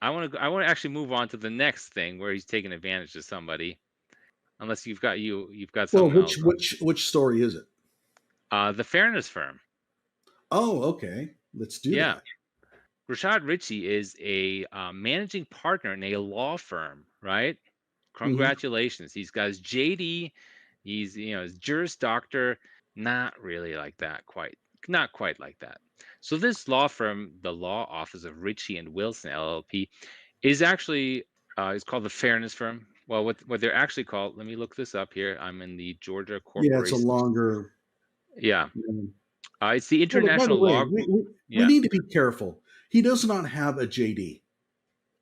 I want to actually move on to the next thing where he's taking advantage of somebody. Unless you've got Well, something else on which story is it? the fairness firm. Oh, okay. Let's do Yeah, that. Rashad Richey is a managing partner in a law firm, right? Hmm. Congratulations. He's got his JD. He's his Juris Doctor. Not really like that, quite. Not quite like that. So this law firm, the Law Office of Richey and Wilson LLP, is actually is called the Fairness Firm. Well, what they're actually called, let me look this up here. I'm in the Georgia Yeah, it's a Corporation. longer. Yeah. um, It's the by the International way, Law Group. we Yeah, need to be careful. He does not have a JD.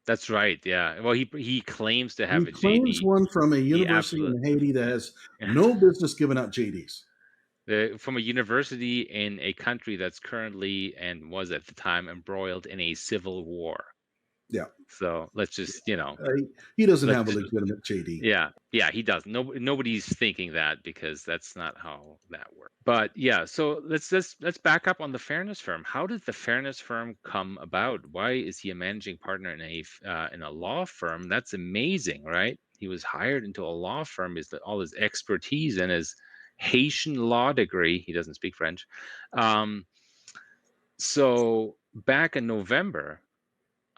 that's right. Yeah. Well, he claims to have He a claims JD. one from a He university absolutely in Haiti that has no business giving out JDs. from a university in a country that's currently and was at the time embroiled in a civil war. Yeah, So let's just he doesn't let's have a just legitimate JD. yeah, he does. Nobody's thinking that because that's not how that works. But yeah, so let's back up on the fairness firm. How did the fairness firm come about? Why is he a managing partner in a law firm? That's amazing, right? He was hired into a law firm. Is that all his expertise and his Haitian law degree? He doesn't speak French. Um, so back in November,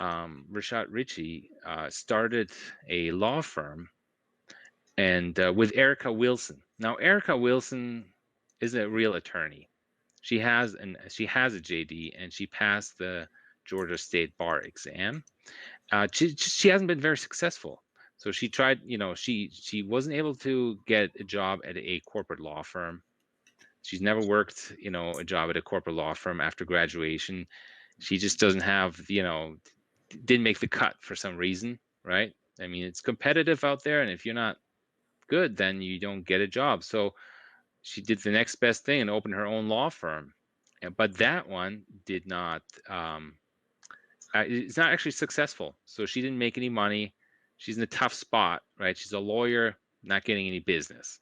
Rashad Richey started a law firm and with Erica Wilson. Now, Erica Wilson is a real attorney. She has a JD and she passed the Georgia State Bar exam. She hasn't been very successful. So she tried, she wasn't able to get a job at a corporate law firm. She's never worked, a job at a corporate law firm after graduation. She just doesn't have, didn't make the cut for some reason, right? I mean, it's competitive out there, and if you're not good, then you don't get a job. So she did the next best thing and opened her own law firm. But that one did not, it's not actually successful. So she didn't make any money. She's in a tough spot, right? She's a lawyer, not getting any business.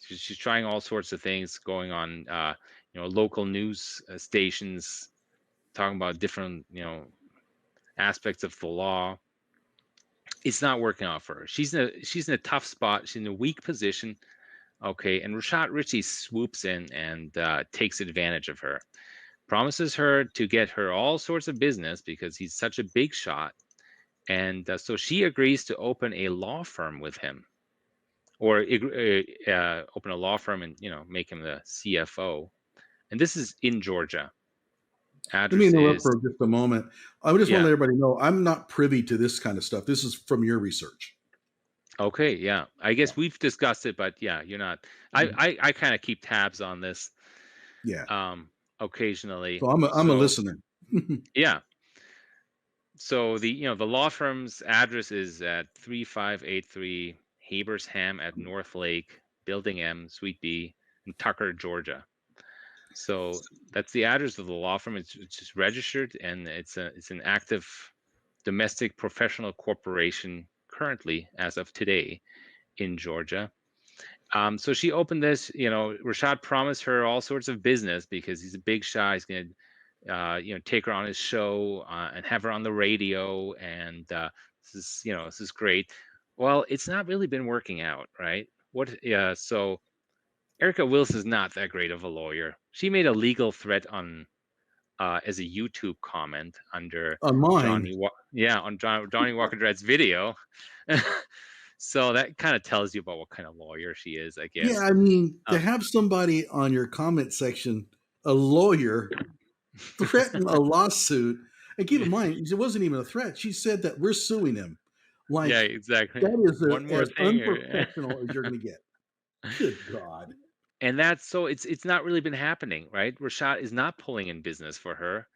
She's trying all sorts of things going on, local news stations, talking about different, aspects of the law. It's not working out for her. She's in a tough spot. She's in a weak position. Okay, and Rashad Richey swoops in and takes advantage of her. Promises her to get her all sorts of business because he's such a big shot. And so she agrees to open a law firm with him, or open a law firm and make him the CFO. And this is in Georgia. Let me Address interrupt is for just a moment. I just want to yeah. let everybody know I'm not privy to this kind of stuff. This is from your research. Okay, yeah. I Yeah. guess we've discussed it, but yeah, you're not. Mhm. I kind of keep tabs on this Yeah. um, occasionally. So I'm a So listener. yeah. So the law firm's address is at 3583 Habersham at North Lake, Building M, Suite B, in Tucker, Georgia. So that's the address of the law firm. It's just registered and it's an active domestic professional corporation currently as of today in Georgia. So she opened this. Rashad promised her all sorts of business because he's a big shot. He's going to, take her on his show and have her on the radio. And this is great. Well, it's not really been working out, right? So Erica Wilson is not that great of a lawyer. She made a legal threat on as a YouTube comment under On mine. Johnnie Walker Dread's video. So that kind of tells you about what kind of lawyer she is, I Yeah, guess. I mean, to Um, have somebody on your comment section, a lawyer, threaten a lawsuit, and keep in mind, it wasn't even a threat. She said that we're suing him. yeah, Like, exactly. that is One more as thing, unprofessional as you're going to get. Good God. and that's so it's not really been happening, right? Rashad is not pulling in business for her.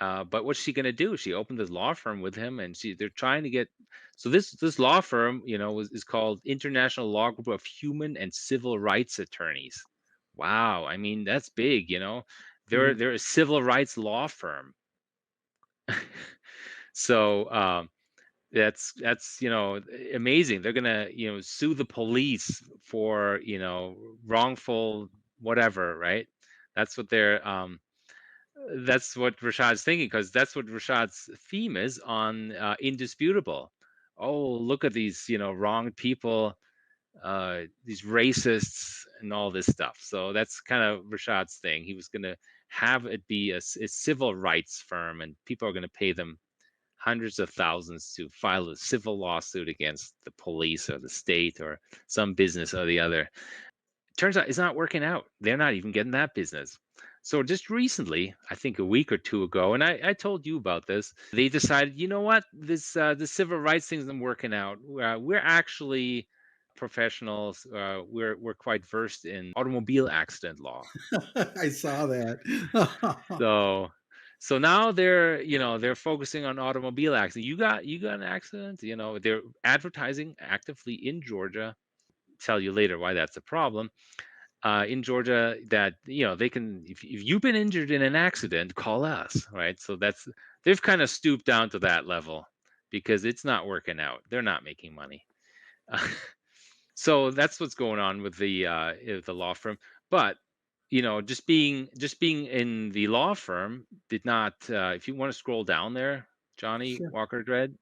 But what's she going to do? She opened this law firm with him, and they're trying to get. So this law firm, is called International Law Group of Human and Civil Rights Attorneys. Wow, I mean that's big. Mhm. They're a civil rights law firm. So that's amazing. They're gonna sue the police for wrongful whatever, right? That's what they're that's what Rashad's thinking, because that's what Rashad's theme is on Indisputable. Oh, look at these, wronged people, these racists, and all this stuff. So that's kind of Rashad's thing. He was going to have it be a civil rights firm, and people are going to pay them hundreds of thousands to file a civil lawsuit against the police or the state or some business or the other. Turns out it's not working out. They're not even getting that business. So just recently, I think a week or two ago, and I told you about this, they decided, you know what, the civil rights thing isn't working out. We're actually professionals. We're quite versed in automobile accident law. I saw that. So now they're focusing on automobile accident. You got an accident. They're advertising actively in Georgia. Tell you later why that's a problem. In Georgia, that they can, if you've been injured in an accident, call us, right? So they've kind of stooped down to that level because it's not working out. They're not making money. So that's what's going on with the law firm. But just being in the law firm did not. If you want to scroll down there, Johnnie Sure. Walker Dread.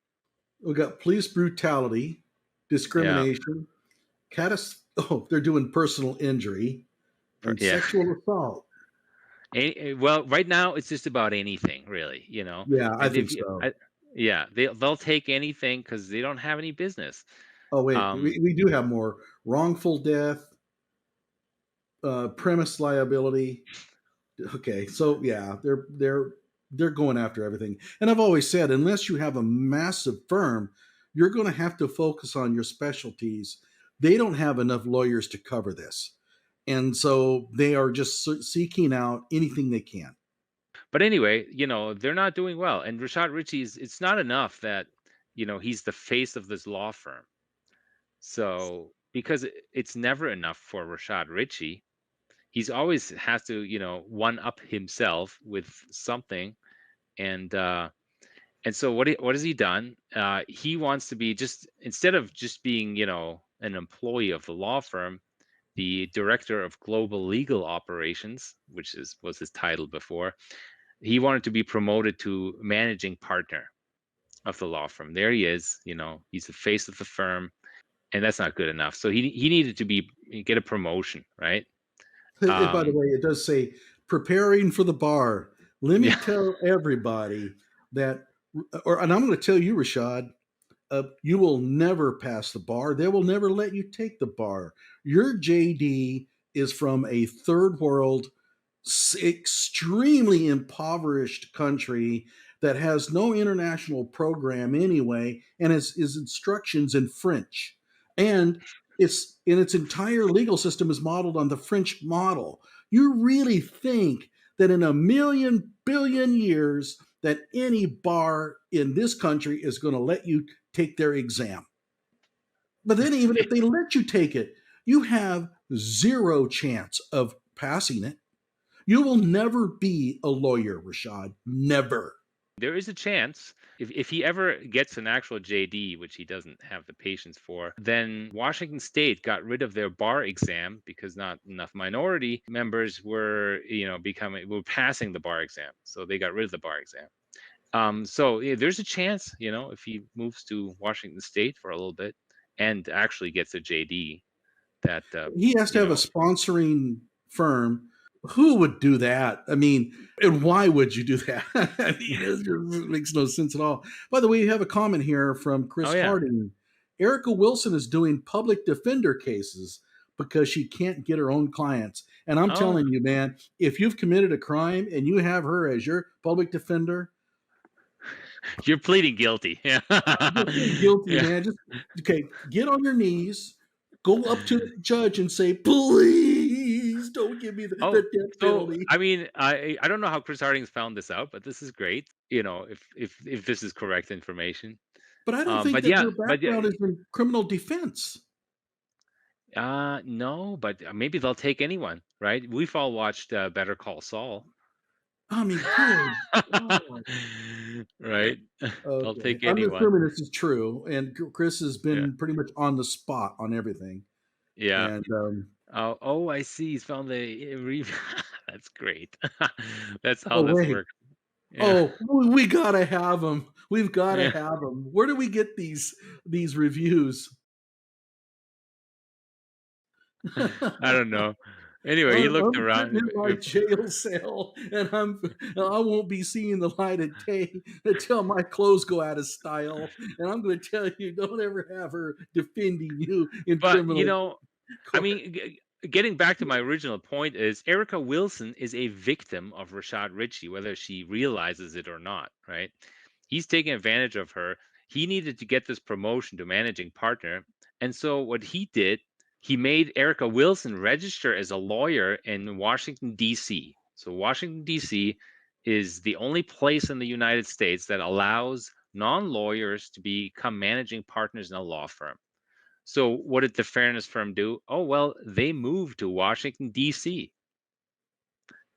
We got police brutality, Yeah, discrimination, they're doing personal injury and yeah. sexual assault. Well, right now it's just about anything, really. Yeah, I And think so. yeah, they'll take anything because they don't have any business. Oh wait, Um, we do have more wrongful death, premise liability. Okay, so yeah, they're going after everything. And I've always said, unless you have a massive firm, you're going to have to focus on your specialties. They don't have enough lawyers to cover this, and so they are just seeking out anything they can. but anyway, they're not doing well. And Rashad Richey it's not enough that he's the face of this law firm. So because it's never enough for Rashad Richey, he's always has to one up himself with something. And so what has he done? He wants to be, just instead of just being an employee of the law firm, the director of global legal operations, which was his title before. He wanted to be promoted to managing partner of the law firm. There he is. He's the face of the firm, and that's not good enough. So he needed to get a promotion, right? By the way, it does say preparing for the bar. Let me Yeah. tell everybody that, and I'm going to tell you, Rashad, you will never pass the bar. They will never let you take the bar. Your JD is from a third world, extremely impoverished country that has no international program anyway, and is instructions in French. And its entire legal system is modeled on the French model. You really think that in a million billion years that any bar in this country is going to let you take their exam? But then, even if they let you take it, you have zero chance of passing it. You will never be a lawyer, Rashad. Never. There is a chance, if he ever gets an actual JD, which he doesn't have the patience for, then Washington State got rid of their bar exam because not enough minority members were passing the bar exam. So they got rid of the bar exam. So yeah, there's a chance, if he moves to Washington State for a little bit and actually gets a JD, that He has to have a sponsoring firm. Who would do that? I mean, and why would you do that? I mean, it just makes no sense at all. By the way, you have a comment here from oh Chris yeah, Harding. Erica Wilson is doing public defender cases because she can't get her own clients. And I'm oh, telling you, man, if you've committed a crime and you have her as your public defender, you're pleading guilty. Yeah. you're feeling guilty, Yeah. man. Just okay, get on your knees, go up to the judge and say, please don't give me the Oh, death so penalty. I mean, I don't know how Chris Harding's found this out, but this is great. If this is correct information. But I don't think But that yeah, her background is in criminal defense. no, but maybe they'll take anyone, right? We've all watched Better Call Saul. I mean, good God. Right? They'll Okay. take I'm anyone. assuming this is true. And Chris has Yeah. been pretty much on the spot on everything. Yeah. And Oh, I see. He's found the That's great. That's how Oh, this wait. works. Yeah. Oh, we gotta have them. We've gotta Yeah. have them. Where do we get these reviews? I don't know. Anyway, he looked I'm sitting around. in my jail cell, and I won't be seeing the light of day until my clothes go out of style. And I'm going to tell you, don't ever have her defending you in But, criminal I court. mean, getting back to my original point is Erica Wilson is a victim of Rashad Richey, whether she realizes it or not, right? He's taking advantage of her. He needed to get this promotion to managing partner. And so what he did, he made Erica Wilson register as a lawyer in Washington, D.C. So Washington, D.C. is the only place in the United States that allows non-lawyers to become managing partners in a law firm. So what did the fairness firm do? Oh well, they moved to Washington D.C.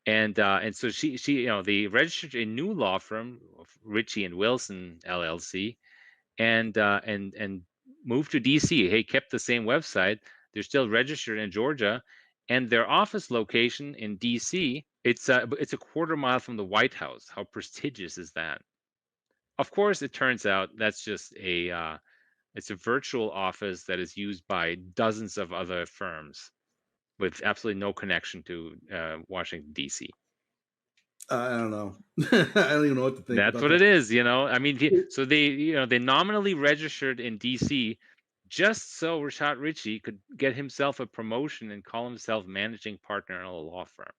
And so she they registered a new law firm, of Richie and Wilson LLC, and moved to D.C. Hey, kept the same website. They're still registered in Georgia, and their office location in D.C. It's a quarter mile from the White House. How prestigious is that? Of course, it turns out that's just it's a virtual office that is used by dozens of other firms with absolutely no connection to Washington D.C. I don't know. I don't even know what to think That's about what that. it is. I mean, so they nominally registered in D.C. just so Rashad Richey could get himself a promotion and call himself managing partner in a law firm.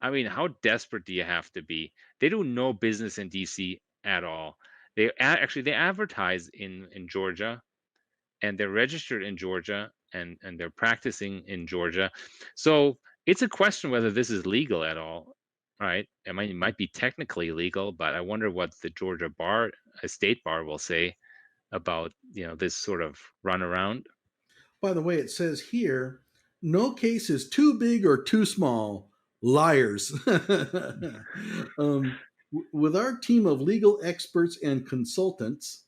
I mean, how desperate do you have to be? They do no business in D.C. at all. Actually they advertise in Georgia, and they're registered in Georgia, and they're practicing in Georgia. So it's a question whether this is legal at all, right? It might be technically legal, but I wonder what the Georgia bar, a state bar, will say about this sort of runaround. By the way, it says here, no case is too big or too small. Liars. With our team of legal experts and consultants,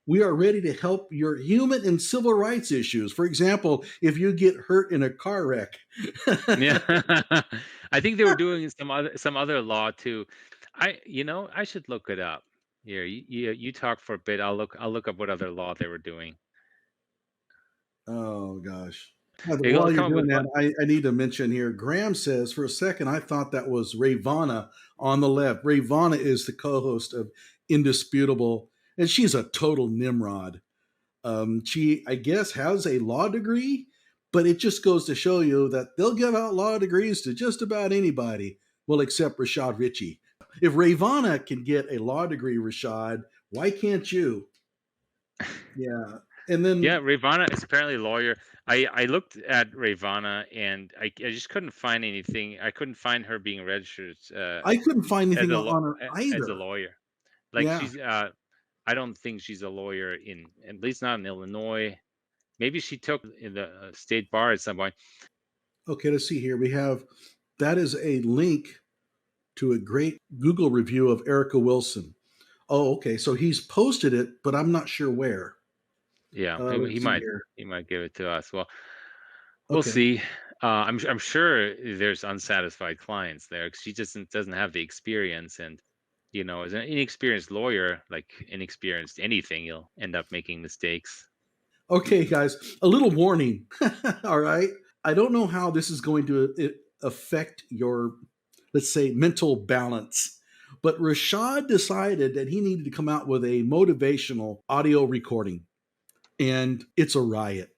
we are ready to help your human and civil rights issues. For example, if you get hurt in a car wreck. Yeah, I think they were doing some other law too. I should look it up. Here, you talk for a bit. I'll look up what other law they were doing. Oh, gosh. While It'll you're come up doing with that, I need to mention here Graham says, for a second, I thought that was Ravana on the left. Ravana is the co host of Indisputable, and she's a total Nimrod. She, I guess, has a law degree, but it just goes to show you that they'll give out law degrees to just about anybody, well, except Rashad Richey. If Ravana can get a law degree, Rashad, why can't you? Yeah. And Yeah, then Ravana is apparently a lawyer. I looked at Ravana, and I just couldn't find anything. I couldn't find her being registered I couldn't find as anything a on her as a either. lawyer. Like Yeah. she's I don't think she's a lawyer, in at least not in Illinois. Maybe she took in the state bar at some point. Okay, let's see here. We have that is a link to a great Google review of Erica Wilson. Oh, okay. So he's posted it, but I'm not sure where. Yeah, he Let's see might here. he might give it to us. Well, we'll Okay. see. I'm sure there's unsatisfied clients there, 'cause she just doesn't have the experience, and as an inexperienced lawyer, like inexperienced anything, you'll end up making mistakes. Okay, guys, a little warning. All right. I don't know how this is going to affect your, let's say, mental balance, but Rashad decided that he needed to come out with a motivational audio recording, and it's a riot.